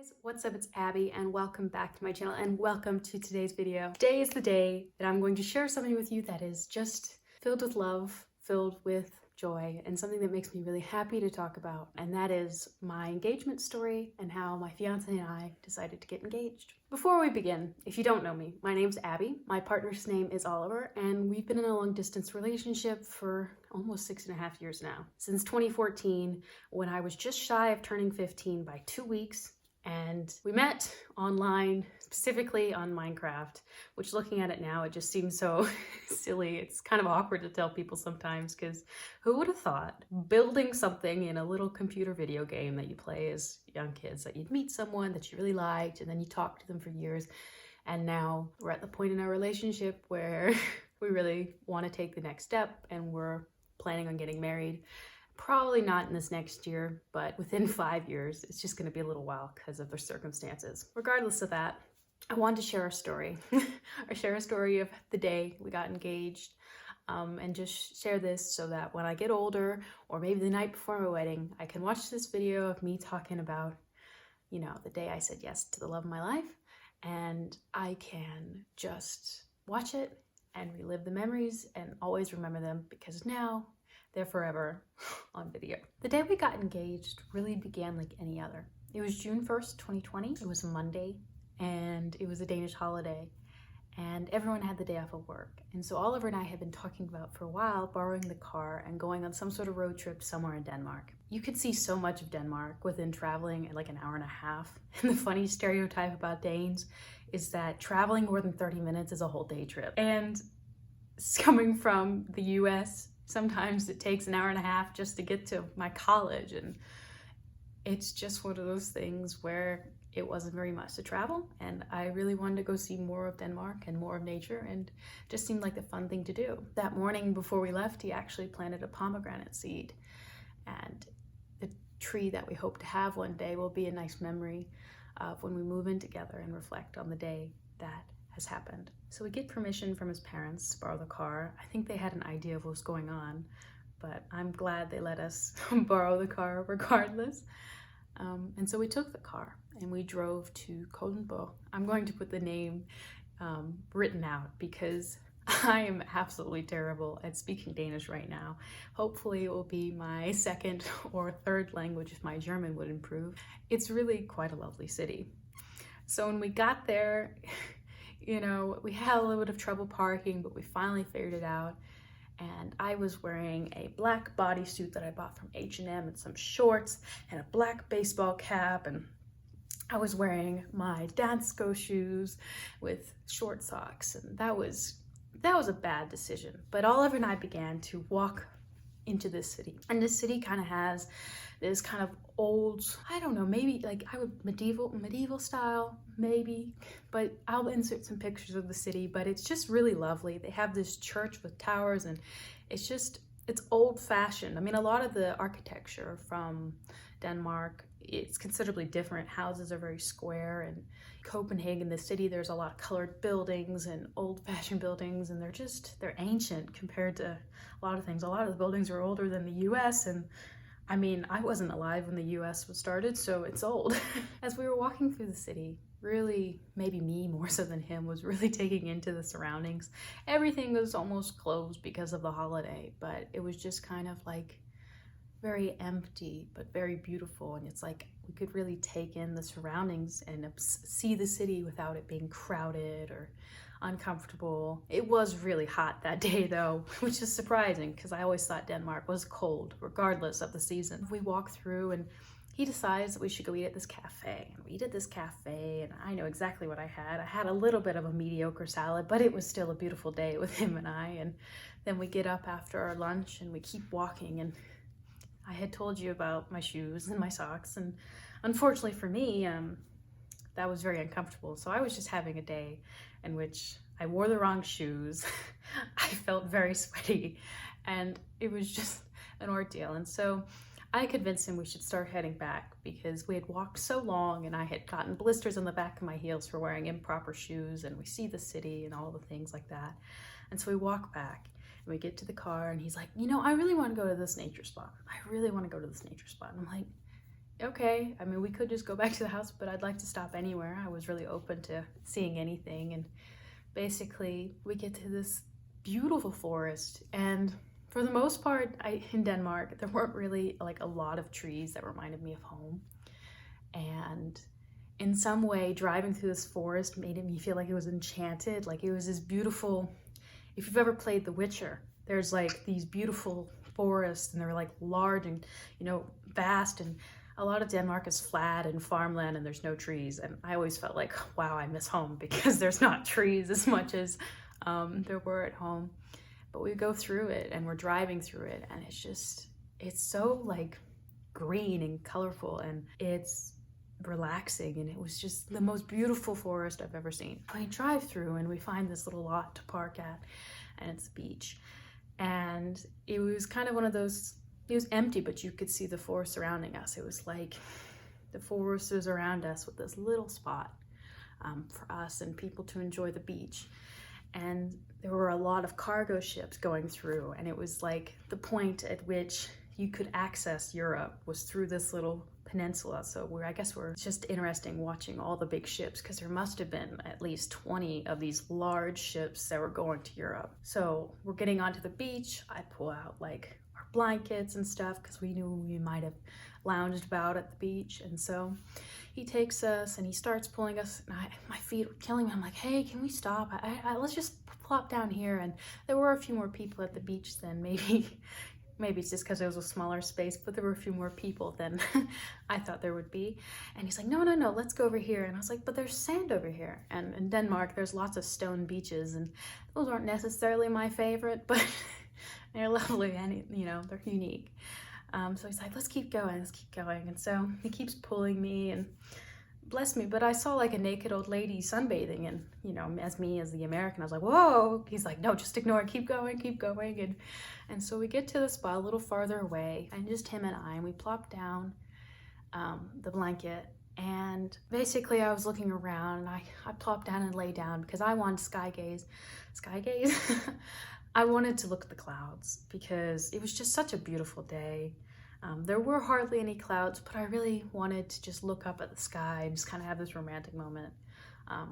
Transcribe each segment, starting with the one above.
Guys, what's up? It's Abby and welcome back to my channel and welcome to today's video. Today is the day that I'm going to share something with you that is just filled with love, filled with joy, and something that makes me really happy to talk about. And that is my engagement story and how my fiance and I decided to get engaged. Before we begin, if you don't know me, my name's Abby. My partner's name is Oliver, and we've been in a long distance relationship for almost 6.5 years now. Since 2014, when I was just shy of turning 15 by 2 weeks. And we met online, specifically on Minecraft, which looking at it now, it just seems so silly. It's kind of awkward to tell people sometimes because who would have thought building something in a little computer video game that you play as young kids, that you'd meet someone that you really liked and then you talk to them for years. And now we're at the point in our relationship where we really want to take the next step and we're planning on getting married. Probably not in this next year, but within 5 years. It's just going to be a little while because of the circumstances. Regardless of that, I wanted to share our story. Or share a story of the day we got engaged, and just share this so that when I get older, or maybe the night before my wedding, I can watch this video of me talking about, you know, the day I said yes to the love of my life, and I can just watch it and relive the memories and always remember them, because now they're forever on video. The day we got engaged really began like any other. It was June 1st, 2020. It was a Monday and it was a Danish holiday and everyone had the day off of work. And so Oliver and I had been talking about for a while borrowing the car and going on some sort of road trip somewhere in Denmark. You could see so much of Denmark within traveling like an hour and a half. And the funny stereotype about Danes is that traveling more than 30 minutes is a whole day trip. And coming from the US, sometimes it takes an hour and a half just to get to my college, and it's just one of those things where it wasn't very much to travel, and I really wanted to go see more of Denmark and more of nature, and just seemed like the fun thing to do. That morning before we left, he actually planted a pomegranate seed, and the tree that we hope to have one day will be a nice memory of when we move in together and reflect on the day that has happened. So we get permission from his parents to borrow the car. I think they had an idea of what was going on, but I'm glad they let us borrow the car regardless. And so we took the car and we drove to Koldenborg. I'm going to put the name written out because I am absolutely terrible at speaking Danish right now. Hopefully it will be my second or third language if my German would improve. It's really quite a lovely city. So when we got there, you know, we had a little bit of trouble parking, but we finally figured it out. And I was wearing a black bodysuit that I bought from H&M and some shorts and a black baseball cap. And I was wearing my Dansko shoes with short socks. And that was a bad decision. But Oliver and I began to walk into this city. And this city kind of has this kind of old, I don't know, maybe like medieval style, maybe, but I'll insert some pictures of the city, but it's just really lovely. They have this church with towers and it's old fashioned. I mean, a lot of the architecture from Denmark, it's considerably different. Houses are very square, and Copenhagen, the city, there's a lot of colored buildings and old-fashioned buildings, and they're ancient compared to a lot of things. A lot of the buildings are older than the US, and I mean, I wasn't alive when the US was started, so it's old. As we were walking through the city, really, maybe me more so than him, was really taking into the surroundings. Everything was almost closed because of the holiday, but it was just kind of like very empty, but very beautiful. And it's like we could really take in the surroundings and see the city without it being crowded or uncomfortable. It was really hot that day though, which is surprising because I always thought Denmark was cold regardless of the season. We walk through and he decides that we should go eat at this cafe. And we eat at this cafe and I know exactly what I had. I had a little bit of a mediocre salad, but it was still a beautiful day with him and I. And then we get up after our lunch and we keep walking, and I had told you about my shoes and my socks, and unfortunately for me, that was very uncomfortable. So I was just having a day in which I wore the wrong shoes. I felt very sweaty and it was just an ordeal. And so I convinced him we should start heading back because we had walked so long and I had gotten blisters on the back of my heels for wearing improper shoes, and we see the city and all the things like that. And so we walk back and we get to the car and he's like, you know, I really want to go to this nature spot. I really want to go to this nature spot. And I'm like, okay, I mean, we could just go back to the house, but I'd like to stop anywhere. I was really open to seeing anything. And basically, we get to this beautiful forest. And for the most part, in Denmark, there weren't really like a lot of trees that reminded me of home. And in some way, driving through this forest made me feel like it was enchanted. Like it was this beautiful, if you've ever played The Witcher, there's like these beautiful forests and they're like large and, you know, vast, and a lot of Denmark is flat and farmland and there's no trees. And I always felt like, wow, I miss home because there's not trees as much as there were at home. But we go through it and we're driving through it, and it's so like green and colorful, and it's relaxing, and it was just the most beautiful forest I've ever seen. We drive through and we find this little lot to park at, and it's a beach. And it was kind of one of those, it was empty, but you could see the forest surrounding us. It was like the forest was around us with this little spot for us and people to enjoy the beach. And there were a lot of cargo ships going through, and it was like the point at which you could access Europe was through this little peninsula. So I guess we're just interesting watching all the big ships, because there must have been at least 20 of these large ships that were going to Europe. So we're getting onto the beach. I pull out like our blankets and stuff because we knew we might have lounged about at the beach. And so he takes us and he starts pulling us, and my feet were killing me. I'm like, hey, can we stop? Let's just plop down here. And there were a few more people at the beach than maybe it's just because it was a smaller space, but there were a few more people than I thought there would be. And he's like, no, let's go over here. And I was like, but there's sand over here. And in Denmark, there's lots of stone beaches, and those aren't necessarily my favorite, but they're lovely and, you know, they're unique. So he's like, let's keep going. And so he keeps pulling me, and bless me, but I saw like a naked old lady sunbathing, and, you know, as the American, I was like, whoa. He's like, no, just ignore it, keep going. And so we get to the spot a little farther away, and just him and I, and we plop down the blanket. And basically I was looking around, and I plopped down and lay down because I wanted sky gaze. I wanted to look at the clouds because it was just such a beautiful day. There were hardly any clouds, but I really wanted to just look up at the sky and just kind of have this romantic moment,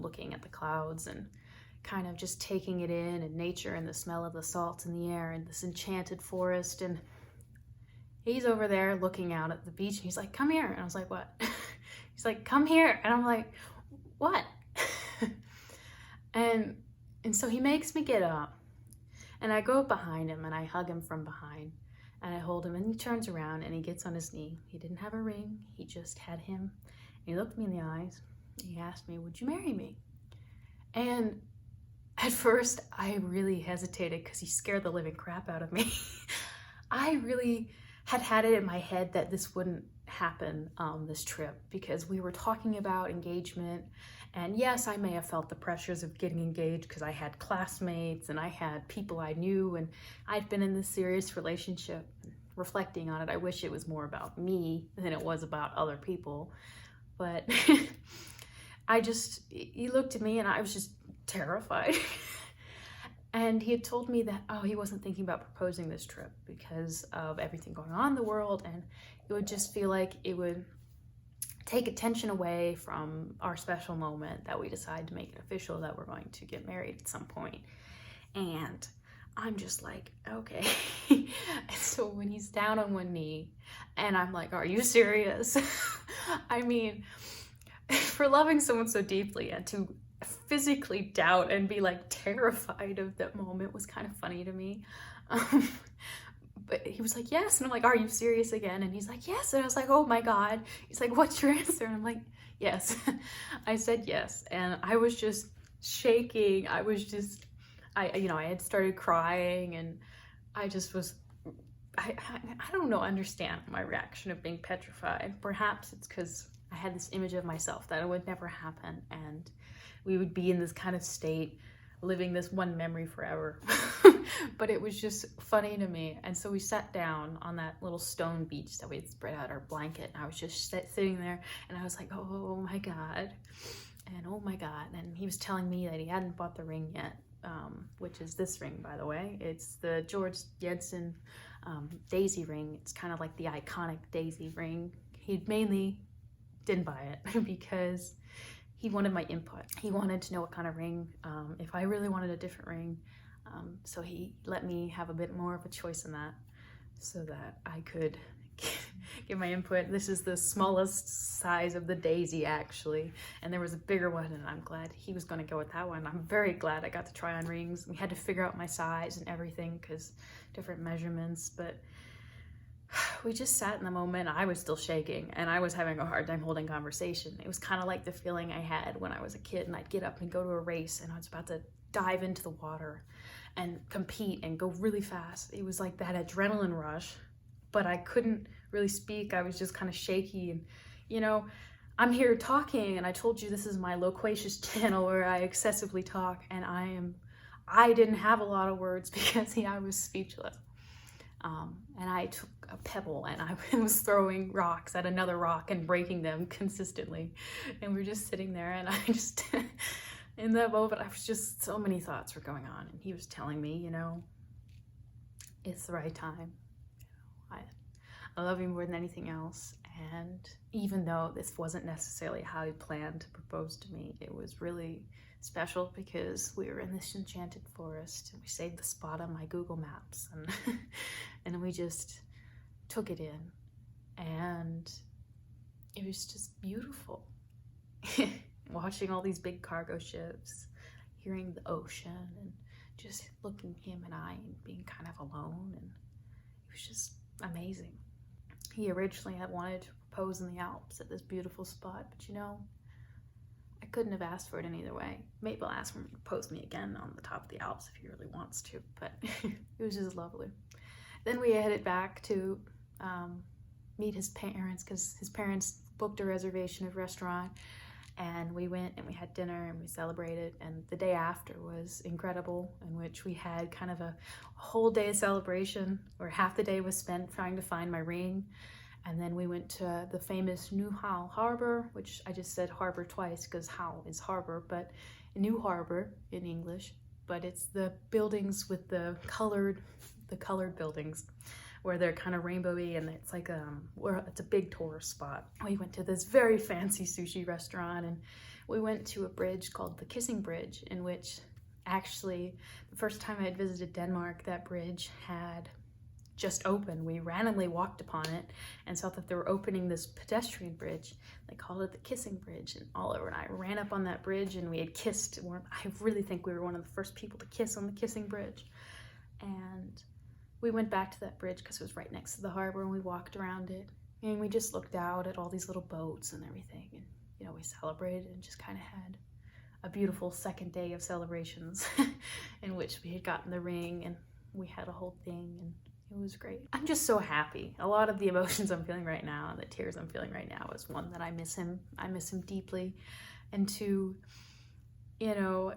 looking at the clouds and kind of just taking it in, and nature and the smell of the salt in the air and this enchanted forest. And he's over there looking out at the beach, and he's like, come here. And I was like, what? He's like, come here. And I'm like, what? and so he makes me get up, and I go behind him and I hug him from behind. And I hold him, and he turns around and he gets on his knee. He didn't have a ring. He just had him. And he looked me in the eyes. And he asked me, would you marry me? And at first, I really hesitated because he scared the living crap out of me. I really had it in my head that this wouldn't happen this trip, because we were talking about engagement. And yes, I may have felt the pressures of getting engaged because I had classmates and I had people I knew, and I'd been in this serious relationship. Reflecting on it, I wish it was more about me than it was about other people. But he looked at me and I was just terrified. And he had told me that, he wasn't thinking about proposing this trip because of everything going on in the world, and it would just feel like it would take attention away from our special moment that we decide to make it official that we're going to get married at some point. And I'm just like, okay. And so when he's down on one knee and I'm like, are you serious? I mean, for loving someone so deeply and to physically doubt and be like terrified of that moment was kind of funny to me. But he was like, yes. And I'm like, are you serious again? And he's like, yes. And I was like, oh my God. He's like, what's your answer? And I'm like, yes. I said yes. And I was just shaking. I had started crying, and I just was, I don't know, understand my reaction of being petrified. Perhaps it's because I had this image of myself that it would never happen, and we would be in this kind of state, living this one memory forever. But it was just funny to me. And so we sat down on that little stone beach that we had spread out our blanket, and I was just sitting there, and I was like, oh my God. And oh my God. And he was telling me that he hadn't bought the ring yet, which is this ring, by the way. It's the George Jensen daisy ring. It's kind of like the iconic daisy ring. he mainly didn't buy it because he wanted my input. He wanted to know what kind of ring, if I really wanted a different ring. So he let me have a bit more of a choice in that so that I could give my input. This is the smallest size of the daisy actually, and there was a bigger one, and I'm glad he was going to go with that one. I'm very glad I got to try on rings. We had to figure out my size and everything because different measurements, but we just sat in the moment. I was still shaking and I was having a hard time holding conversation. It was kind of like the feeling I had when I was a kid and I'd get up and go to a race and I was about to dive into the water and compete and go really fast. It was like that adrenaline rush, but I couldn't really speak. I was just kind of shaky, and you know, I'm here talking, and I told you this is my loquacious channel where I excessively talk, and I didn't have a lot of words because I was speechless. And I took a pebble and I was throwing rocks at another rock and breaking them consistently. And we were just sitting there, and I just, in that moment, I was just, so many thoughts were going on. And he was telling me, you know, it's the right time. I love you more than anything else. And even though this wasn't necessarily how he planned to propose to me, it was really special because we were in this enchanted forest and we saved the spot on my Google Maps, and and we just took it in, and it was just beautiful. Watching all these big cargo ships, hearing the ocean, and just looking him and I and being kind of alone, and it was just amazing. He originally had wanted to propose in the Alps at this beautiful spot, but you know, I couldn't have asked for it in either way. Maybe I'll ask him to propose me again on the top of the Alps if he really wants to, but it was just lovely. Then we headed back to meet his parents because his parents booked a reservation at a restaurant, and we went and we had dinner and we celebrated, and the day after was incredible, in which we had kind of a whole day of celebration where half the day was spent trying to find my ring. And then we went to the famous New Hal Harbor, which I just said harbor twice because Hal is harbor, but New Harbor in English, but it's the buildings with the colored buildings where they're kind of rainbowy, and it's like it's a big tourist spot. We went to this very fancy sushi restaurant, and we went to a bridge called the Kissing Bridge, in which actually the first time I had visited Denmark, that bridge had just opened. We randomly walked upon it and saw that they were opening this pedestrian bridge. They called it the Kissing Bridge, and Oliver and I ran up on that bridge and we had kissed. I really think we were one of the first people to kiss on the Kissing Bridge. And we went back to that bridge because it was right next to the harbor, and we walked around it and we just looked out at all these little boats and everything, and you know, we celebrated and just kind of had a beautiful second day of celebrations in which we had gotten the ring and we had a whole thing, and it was great. I'm just so happy. A lot of the emotions I'm feeling right now, the tears I'm feeling right now, is one, that I miss him. I miss him deeply. And two, you know,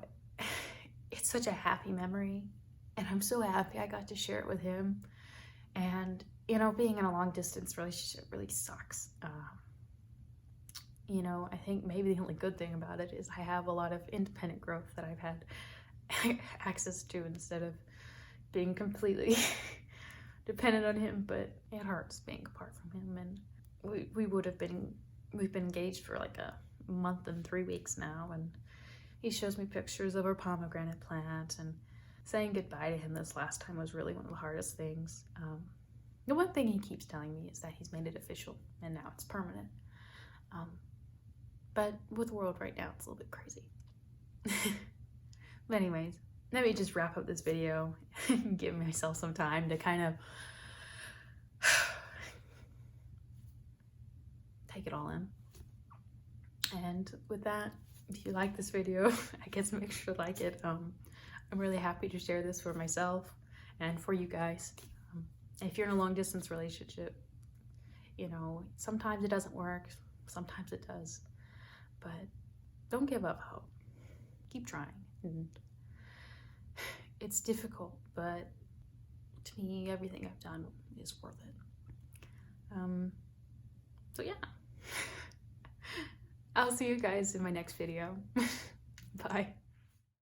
it's such a happy memory. And I'm so happy I got to share it with him. And, you know, being in a long distance relationship really sucks. You know, I think maybe the only good thing about it is I have a lot of independent growth that I've had access to instead of being completely dependent on him. But it hurts being apart from him, and we've been engaged for like a month and 3 weeks now, and he shows me pictures of our pomegranate plant, and saying goodbye to him this last time was really one of the hardest things. The one thing he keeps telling me is that he's made it official and now it's permanent. But with the world right now, it's a little bit crazy. But anyways, let me just wrap up this video and give myself some time to kind of take it all in. And with that, if you like this video, I guess make sure to like it. I'm really happy to share this for myself and for you guys. If you're in a long distance relationship, you know, sometimes it doesn't work, sometimes it does, but don't give up hope. Keep trying. And it's difficult, but to me, everything I've done is worth it. So yeah, I'll see you guys in my next video. Bye.